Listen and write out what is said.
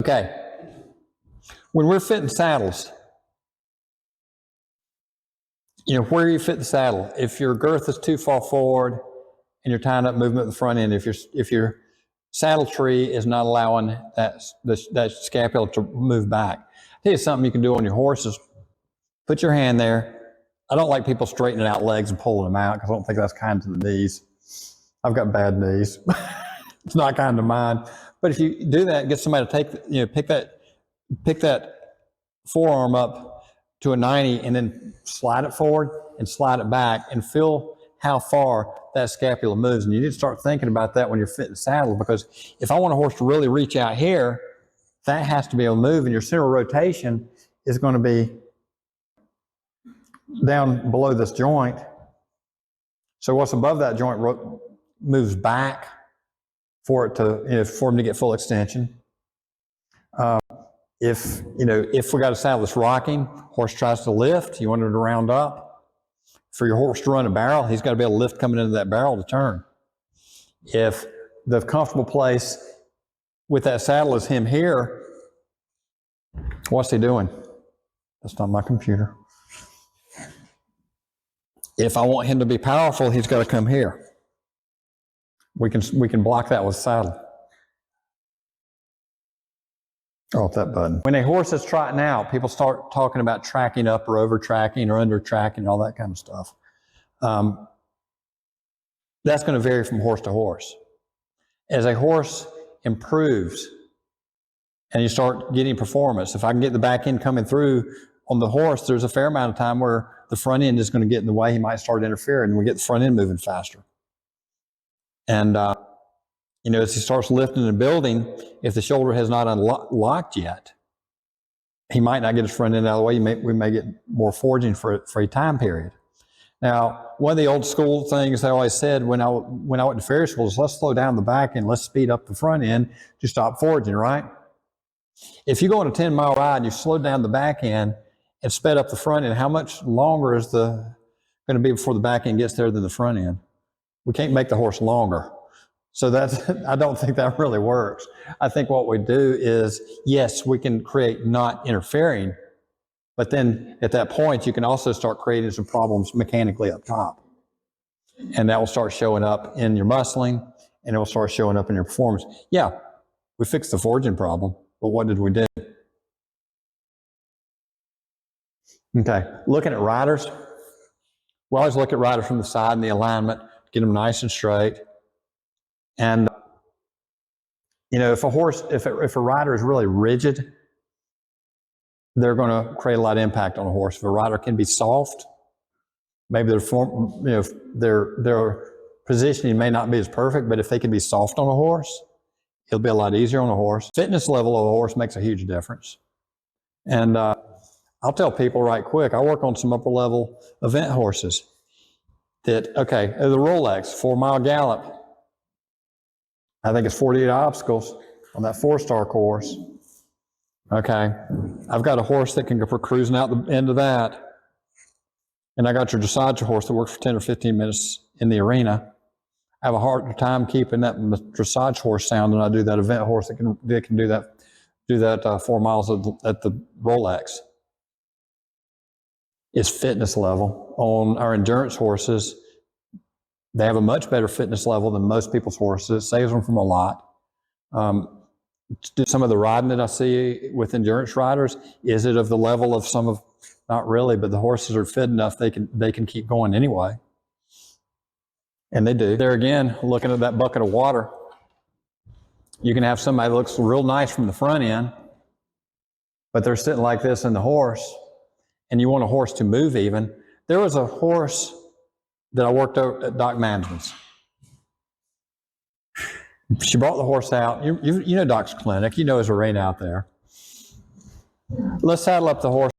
Okay, when we're fitting saddles, where you fit the saddle. If your girth is too far forward and you're tying up movement at the front end, if your saddle tree is not allowing that scapula to move back. I'll tell you something you can do on your horses. Put your hand there. I don't like people straightening out legs and pulling them out because I don't think that's kind to the knees. I've got bad knees. It's not kind to mine. But if you do that, get somebody to take, pick that forearm up to a 90 and then slide it forward and slide it back and feel how far that scapula moves. And you need to start thinking about that when you're fitting the saddle, because if I want a horse to really reach out here, that has to be able to move, and your center of rotation is going to be down below this joint. So what's above that joint moves back for it to, for him to get full extension. If we got a saddle that's rocking, horse tries to lift, you want it to round up. For your horse to run a barrel, he's got to be able to lift coming into that barrel to turn. If the comfortable place with that saddle is him here, what's he doing? That's not my computer. If I want him to be powerful, he's got to come here. We can block that with saddle. Oh, that button. When a horse is trotting out, people start talking about tracking up or over tracking or under tracking and all that kind of stuff. That's going to vary from horse to horse. As a horse improves and you start getting performance, if I can get the back end coming through on the horse, there's a fair amount of time where the front end is going to get in the way. He might start interfering, and we get the front end moving faster. And as he starts lifting and building, if the shoulder has not unlocked yet, he might not get his front end out of the way. We may get more forging for a time period. Now, one of the old school things I always said when I went to farrier school is, let's slow down the back end, let's speed up the front end to stop forging, right? If you go on a 10-mile ride and you slow down the back end and sped up the front end, how much longer is going to be before the back end gets there than the front end? We can't make the horse longer. So I don't think that really works. I think what we do is, yes, we can create not interfering, but then at that point, you can also start creating some problems mechanically up top. And that will start showing up in your muscling, and it will start showing up in your performance. Yeah, we fixed the forging problem, but what did we do? Okay, looking at riders. We always look at riders from the side and the alignment, get them nice and straight. And if a rider is really rigid, they're going to create a lot of impact on a horse. If a rider can be soft, maybe their positioning may not be as perfect, but if they can be soft on a horse, it'll be a lot easier on a horse. Fitness level of a horse makes a huge difference. And I'll tell people right quick, I work on some upper level event horses that, okay, the Rolex 4-mile gallop, I think it's 48 obstacles on that 4-star course. Okay, I've got a horse that can go for cruising out the end of that. And I got your dressage horse that works for 10 or 15 minutes in the arena. I have a harder time keeping that dressage horse sound than I do that event horse that can do that 4 miles at the Rolex. It's fitness level. On our endurance horses, they have a much better fitness level than most people's horses. It saves them from a lot. Some of the riding that I see with endurance riders, is it of the level of not really, but the horses are fit enough they can keep going anyway. And they do. There again, looking at that bucket of water, you can have somebody that looks real nice from the front end, but they're sitting like this in the horse, and you want a horse to move even. There was a horse that I worked at Doc Management's. She brought the horse out. You know Doc's clinic. You know his arena out there. Let's saddle up the horse.